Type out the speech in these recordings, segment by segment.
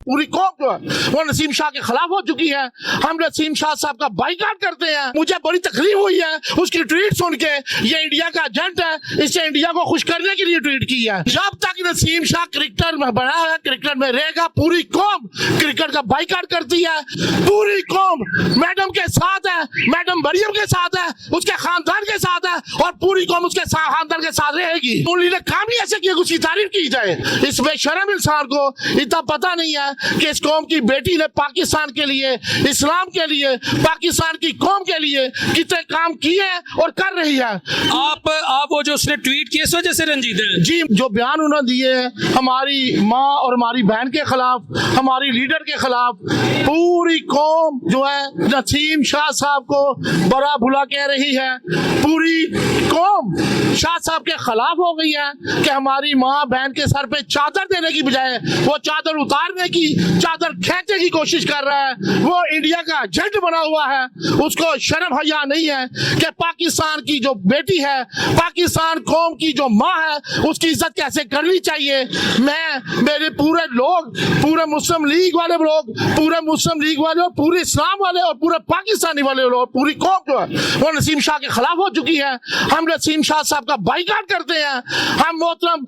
पूरी कौम जो है वो नसीम शाह के खिलाफ हो चुकी है। हम नसीम शाह साहब का बाइकाट करते हैं। मुझे बड़ी तकलीफ हुई है उसकी ट्वीट सुन के। ये इंडिया का एजेंट है, इससे इंडिया को खुश करने के लिए ट्वीट की है। जब तक नसीम शाह क्रिकेटर में बना है, क्रिकेट में रहेगा, पूरी कौम क्रिकेट का बाइकाट करती है। पूरी कौम मैडम के साथ है, मैडम मरियम के साथ है, उसके खानदान के साथ है और पूरी कौम उसके खानदान के साथ रहेगी। उन्होंने काम ही ऐसे किया उसकी तारीफ की जाए। इस बेशरम इंसान को इतना पता नहीं है कि इस कौम की बेटी ने पाकिस्तान के लिए, इस्लाम के लिए, पाकिस्तान की कौम के लिए कितने काम किए और कर रही है। आप वो जो उसने ट्वीट किए इस वजह से रंजीदा है? जी, जो बयान उन्होंने दिए हमारी माँ और हमारी बहन के खिलाफ, हमारी लीडर के खिलाफ, पूरी कौम जो है नसीम शाह साहब को बड़ा भुला कह रही है। पूरी कौम शाह साहब के खिलाफ हो गई है कि हमारी माँ बहन के सर पे चादर देने की बजाय वो चादर उतारने की, चादर खींचने की कोशिश कर रहा है। वो इंडिया का एजेंट बना हुआ है। उसको शर्म हया नहीं है कि पाकिस्तान की जो बेटी है, पाकिस्तान कौम की जो माँ है, उसकी इज्जत कैसे करनी चाहिए। मैं, मेरे पूरे लोग, पूरे मुस्लिम लीग वाले लोग, पूरे मुस्लिम लीग वाले और पूरे इस्लाम वाले और पूरे पाकिस्तानी वाले लोग, पूरी कौम जो है वो नसीम शाह के खिलाफ हो चुकी है। हम नसीम शाह साहब का बाइकाट करते हैं। हम मोहतरम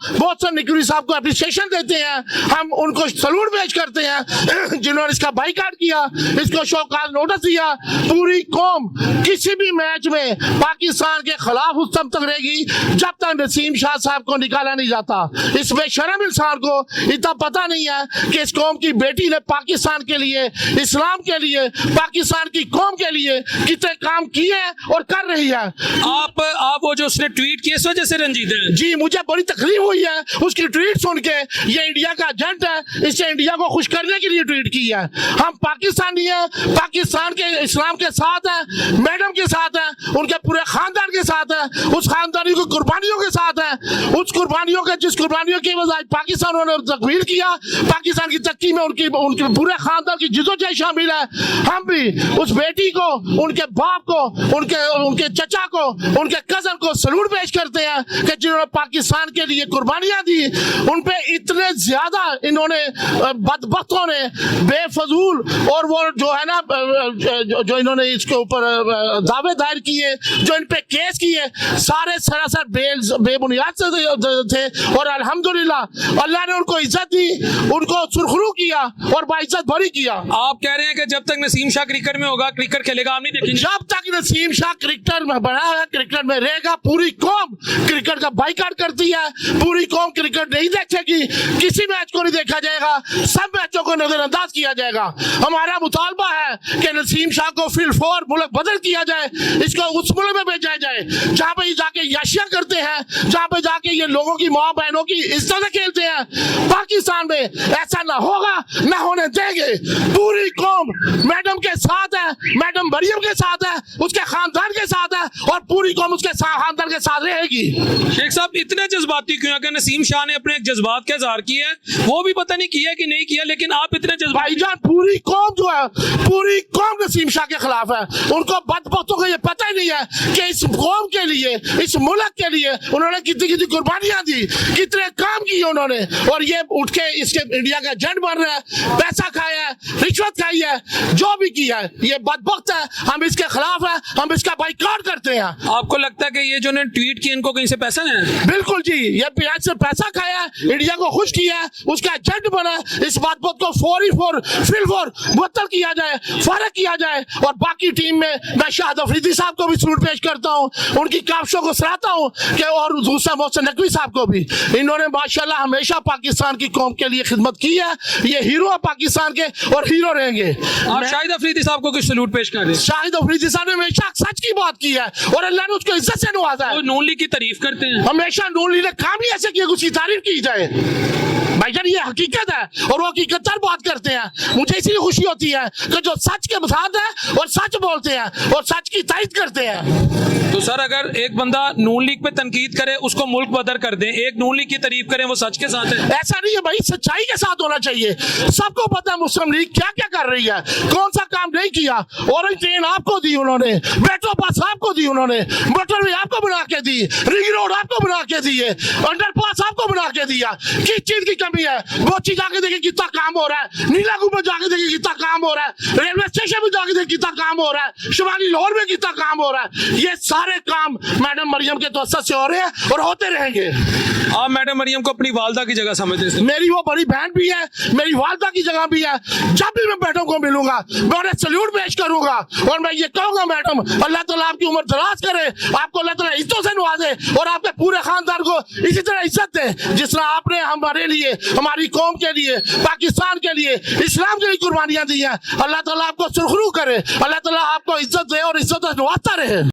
नकवी साहब को अप्रिसिएशन देते हैं। हम उनको सलूट पेश करते हैं जिन्होंने इसका बाइकाट किया, इसको शौकाज नोटिस दिया। पूरी कौम किसी भी मैच में पाकिस्तान के खिलाफ उस तब तक रहेगी जब तक नसीम शाह साहब को निकाला नहीं जाता। इस बेशरम इंसान को इतना पता नहीं है कि इस कौम की बेटी ने पाकिस्तान के लिए, इस्लाम के लिए, पाकिस्तान की कौम के लिए कितने काम किए और कर रही है। आप वो जो उसने ट्वीट किए इस वजह से रंजीदा है? जी, मुझे बड़ी तकलीफ हुई है उसकी ट्वीट सुन के। ये इंडिया का एजेंट है, इससे इंडिया को खुश करने के लिए ट्वीट की है। हम पाकिस्तानी हैं, पाकिस्तान के इस्लाम के साथ हैं, मैडम के साथ हैं, उनके पूरे खानदान के साथ हैं, उस खानदानी की कुर्बानियों के साथ हैं, उस कुर्बानियों के, जिस कुर्बानियों की वजह पाकिस्तान उन्होंने तकमील किया। पाकिस्तान की तरक्की में उनके पूरे खानदान की जिदोजहद शामिल है। हम भी उस बेटी को, उनके बाप को, उनके चचा को, उनके कजन को सलूट पेश करते हैं कि जिन्होंने पाकिस्तान के लिए कुर्बानियां दी। उन पे इतने ज्यादा इन्होंने बदबख्तों ने बेफजूल और वो जो है ना जो इन्होंने इसके ऊपर दावे दायर किए, जो इन पे केस किए, सारे सरासर बेबुनियाद थे। और अल्हम्दुलिल्लाह अल्लाह ने उनको इज्जत दी, उनको सुरखरू किया और बाइज्जत बरी किया। आप कह रहे हैं कि जब तक नसीम शाह क्रिकेट में होगा, क्रिकेट खेलेगा, आप नहीं देखेंगे? जब तक नसीम शाह क्रिकेटर में बना है, क्रिकेट में रहेगा, पूरी कौम क्रिकेट का बाइकाट करती है। पूरी कौम क्रिकेट नहीं देखेगी, किसी मैच को नहीं देखा जाएगा, सब मैचों को नजरअंदाज किया जाएगा। हमारा मुतालबा है कि नसीम शाह को फील्ड फोर मुल्क बदल किया जाए, इसको उस मुल्क में भेजा जाए जहाँ पे जाके याशिया करते हैं, जहाँ पे जाके ये लोगों की माँ बहनों की इज्जत खेलते हैं। पाकिस्तान में ऐसा ना होगा, ना होने देंगे। पूरी कौम मैडम के साथ है, मैडम मरियम के साथ है, उसके खानदान के साथ है और पूरी कौम उसके खानदान के साथ रहेगी। शेख साहब इतने जज्बाती क्यों? अगर नसीम शाह ने अपने जज्बात का इजहार किया है, वो भी पता नहीं किया कि नहीं किया, लेकिन आप इतने जज्बाती। भाईजान, पूरी कौम जो है, पूरी कौम नसीम शाह के खिलाफ है। उनको बदबख्तों को ये पता ही नहीं है कि इस कौम के लिए, इस मुल्क के लिए उन्होंने कितनी कितनी कुर्बानियां दी, कितने काम किए उन्होंने। और ये उठ के इसके इंडिया का एजेंट बन रहा है, पैसा खाया है, रिश्वत खाई है, जो भी किया है, ये बदबख्त है। हम इसके खिलाफ है, हम इसका बाइकाट करते हैं। आपको लगता है कि ये जो ने ट्वीट किया इनको कहीं से पैसा है? बिल्कुल जी, ये पियाज से पैसा खाया, इंडिया को खुश किया, उसका एजेंट बना। इस बात को फील्ड मुअत्तल किया जाए, फर्क किया जाए। और बाकी टीम में मैं शाहिद अफरीदी साहब को भी सलूट पेश करता हूँ, उनकी काविशों को सराहता हूँ कि और दूसरा मोहसिन नकवी साहब को भी। इन्होंने माशाल्लाह हमेशा पाकिस्तान की कौम के लिए खिदमत की है। ये हीरो है पाकिस्तान के और हीरो रहेंगे। आप शाहिद अफरीदी साहब को कुछ सलूट पेश कर रहे हैं? शाहिद अफरीदी साहब ने हमेशा सच की बात की है और अल्लाह ने उसको इज्जत से नवाजा है। नून लीग की तारीफ करते हैं, हमेशा नून लीग ने काम ही ऐसे किया, उसकी तारीफ की जाए। भाईजान, ये हकीकत है और वो हकीकत पर बात करते हैं। मुझे इसीलिए खुशी होती है कि जो सच के साथ है और सच बोलते हैं और सच की तारीफ करते हैं। तो सर, अगर एक बंदा नून लीग पे तनकीद करे, उसको मुल्क बदर कर दे, एक नून लीग की तारीफ करें, वो सच के साथ है? ऐसा नहीं है भाई, सच्चाई के साथ होना चाहिए। सबको पता है मुस्लिम लीग क्या क्या कर रही है, कौन सा काम नहीं किया। ऑरेंज ट्रेन आपको दी उन्होंने, मेट्रो पास आपको दी उन्होंने, मोटरवे आपको बना के दी, रिंग रोड आपको बना के दी है, अंडरपास आपको बना के दिया। किस चीज की मरियम भी है, बोची जाके देखिए कितना काम हो रहा है, नीलागू में जाके देखिए कितना काम हो रहा है, रेलवे स्टेशन में जाके देखिए कितना काम हो रहा है, शुमाली लाहौर में कितना काम हो रहा है। ये सारे काम मैडम मरियम के तवज्जुह से हो रहे हैं और होते रहेंगे। आप मैडम मरियम को अपनी वालदा की जगह समझते हैं? मेरी वो बड़ी बहन भी है, मेरी वालदा की जगह भी है। जब भी मैं मैडम को मिलूंगा मैं उन्हें सल्यूट पेश करूंगा और मैं ये कहूंगा मैडम अल्लाह ताला आपकी उम्र दराज करे, आपको अल्लाह ताला इज्जतों से नवाजे और आपके पूरे खानदान को इसी तरह इज्जत दे जिस तरह आपने हमारे लिए, हमारी कौम के लिए, पाकिस्तान के लिए, इस्लाम के लिए कुर्बानियां दी हैं। अल्लाह ताला आपको सुरखरू करे, अल्लाह ताला आपको इज्जत दे और इज्जत से नवाजता रहे।